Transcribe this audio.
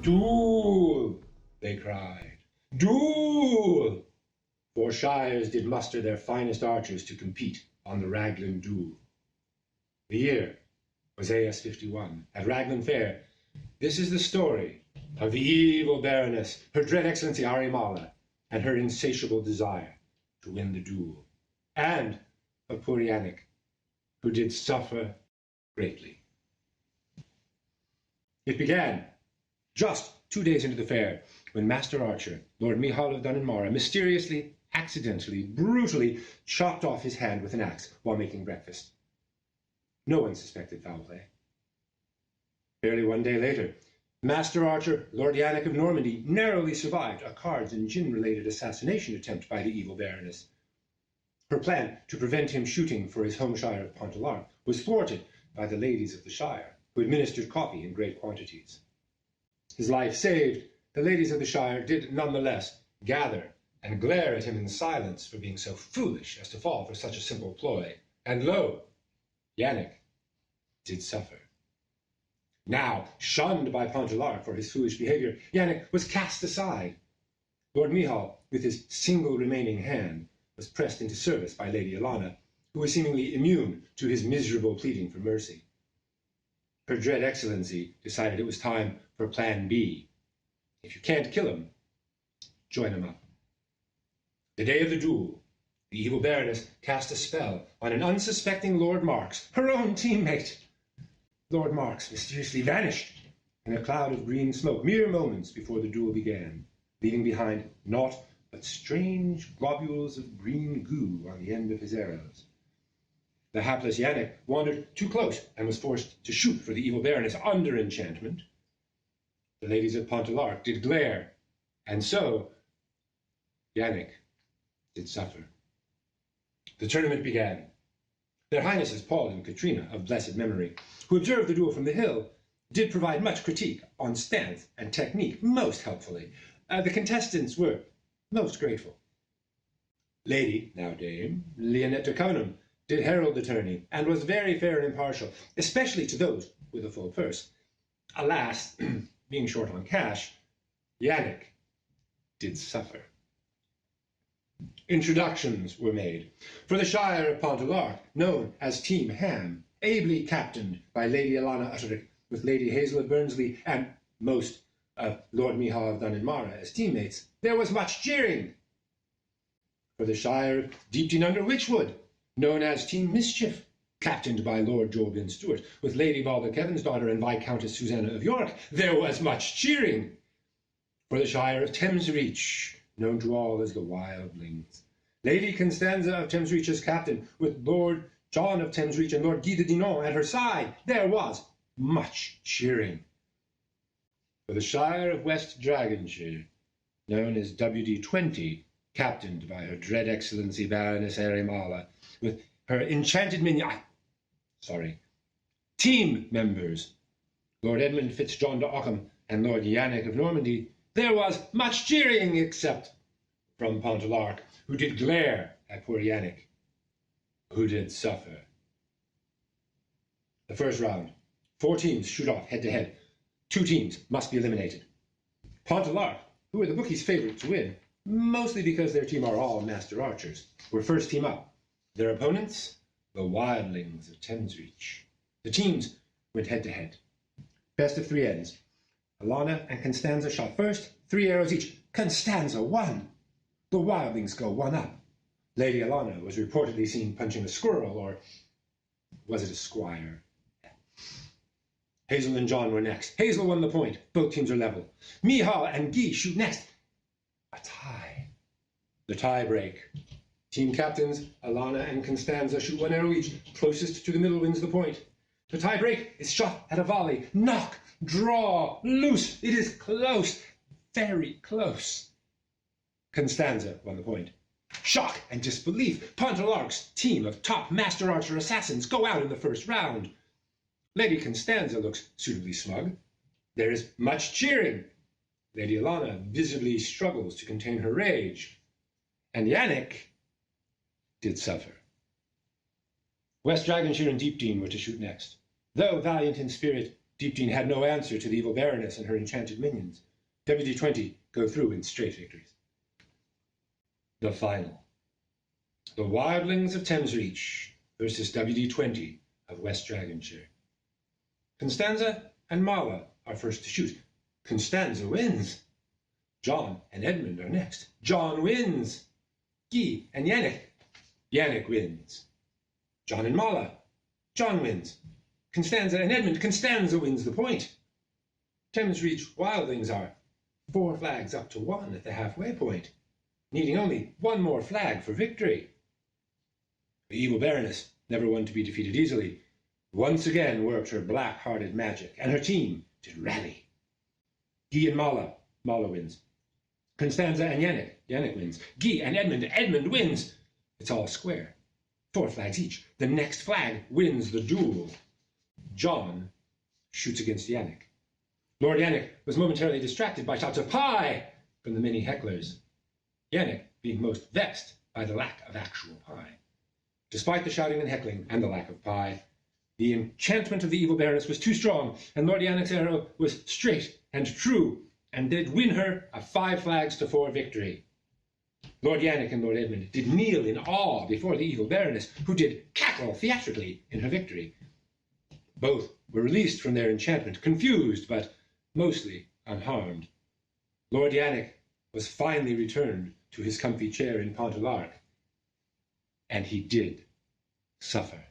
Doole, they cried, Doole! 4 shires did muster their finest archers to compete on the Raglan Doole. The year was AS 51. At Raglan Fair, this is the story of the evil Baroness, her dread excellency Arimala, and her insatiable desire to win the duel, and of poor Yannick, who did suffer greatly. It began just 2 days into the fair, when Master Archer, Lord Michal of Dunninmara, mysteriously, accidentally, brutally chopped off his hand with an axe while making breakfast. No one suspected foul play. Barely 1 day later, Master Archer, Lord Yannick of Normandy, narrowly survived a cards and gin-related assassination attempt by the evil Baroness. Her plan to prevent him shooting for his home shire of Pontefract was thwarted by the ladies of the shire, who administered coffee in great quantities. His life saved, the ladies of the shire did nonetheless gather and glare at him in silence for being so foolish as to fall for such a simple ploy. And lo, Yannick did suffer. Now, shunned by Pontefract for his foolish behavior, Yannick was cast aside. Lord Michal, with his single remaining hand, was pressed into service by Lady Alana, who was seemingly immune to his miserable pleading for mercy. Her dread excellency decided it was time for Plan B. If you can't kill him, join him up. The day of the duel, the evil Baroness cast a spell on an unsuspecting Lord Marks, her own teammate. Lord Marks mysteriously vanished in a cloud of green smoke mere moments before the duel began, leaving behind naught but strange globules of green goo on the end of his arrows. The hapless Yannick wandered too close and was forced to shoot for the evil Baroness under enchantment. The ladies of Pontefract did glare, and so Yannick did suffer. The tournament began. Their Highnesses Paul and Katrina, of blessed memory, who observed the duel from the hill, did provide much critique on stance and technique, most helpfully. The contestants were most grateful. Lady, now Dame, Leonette de Covenham, did herald the tourney, and was very fair and impartial, especially to those with a full purse. Alas, being short on cash, Yannick did suffer. Introductions were made. For the Shire of Pontefract, known as Team Ham, ably captained by Lady Alana Utterick, with Lady Hazel of Burnsley and most of Lord Michal of Dunninmara as teammates, there was much cheering. For the Shire of Deepdean under Wychwood, known as Team Mischief, captained by Lord Jolbin Stewart, with Lady Balda Kevinsdaughter and Viscountess Susanna of York, there was much cheering. For the Shire of Thamesreach, known to all as the Wildlings, Lady Constanza of Thamesreach as captain, with Lord John of Thamesreach and Lord Guy de Dinan at her side, there was much cheering. For the Shire of West Dragonshire, known as WD-20, captained by her dread excellency Baroness Arimala, with her enchanted team members, Lord Edmund Fitzjohn de Ockham and Lord Yannick of Normandy, there was much cheering, except from Pontefract, who did glare at poor Yannick, who did suffer. The first round, 4 teams shoot off head-to-head. 2 teams must be eliminated. Pontefract, who were the bookies' favourite to win, mostly because their team are all master archers, were first team up. Their opponents, the Wildlings of Thamesreach. The teams went head-to-head. Best of 3 ends. Alana and Constanza shot first, 3 arrows each. Constanza won. The Wildlings go 1 up. Lady Alana was reportedly seen punching a squirrel, or was it a squire? Hazel and John were next. Hazel won the point. Both teams are level. Michal and Guy shoot next. A tie. The tie break. Team captains, Alana and Constanza, shoot 1 arrow each. Closest to the middle wins the point. The tie break is shot at a volley. Knock, draw, loose. It is close, very close. Constanza won the point. Shock and disbelief. Pontefract's team of top master archer assassins go out in the first round. Lady Constanza looks suitably smug. There is much cheering. Lady Alana visibly struggles to contain her rage. And Yannick did suffer. West Dragonshire and Deepdean were to shoot next. Though valiant in spirit, Deepdene had no answer to the evil Baroness and her enchanted minions. WD-20 go through in straight victories. The final. The Wildlings of Thamesreach versus WD-20 of West Dragonshire. Constanza and Mala are first to shoot. Constanza wins. John and Edmund are next. John wins. Guy and Yannick. Yannick wins. John and Mala. John wins. Constanza and Edmund. Constanza wins the point. Thamesreach Wildlings are 4 flags up to 1 at the halfway point, needing only 1 more flag for victory. The evil Baroness, never one to be defeated easily, once again worked her black-hearted magic, and her team did rally. Guy and Mala. Mala wins. Constanza and Yannick. Yannick wins. Guy and Edmund. Edmund wins. It's all square. 4 flags each. The next flag wins the duel. John shoots against Yannick. Lord Yannick was momentarily distracted by shots of pie from the many hecklers, Yannick being most vexed by the lack of actual pie. Despite the shouting and heckling and the lack of pie, the enchantment of the evil Baroness was too strong, and Lord Yannick's arrow was straight and true, and did win her a 5 flags to 4 victory. Lord Yannick and Lord Edmund did kneel in awe before the evil Baroness, who did cackle theatrically in her victory. Both were released from their enchantment, confused, but mostly unharmed. Lord Yannick was finally returned to his comfy chair in Pontelark, and he did suffer.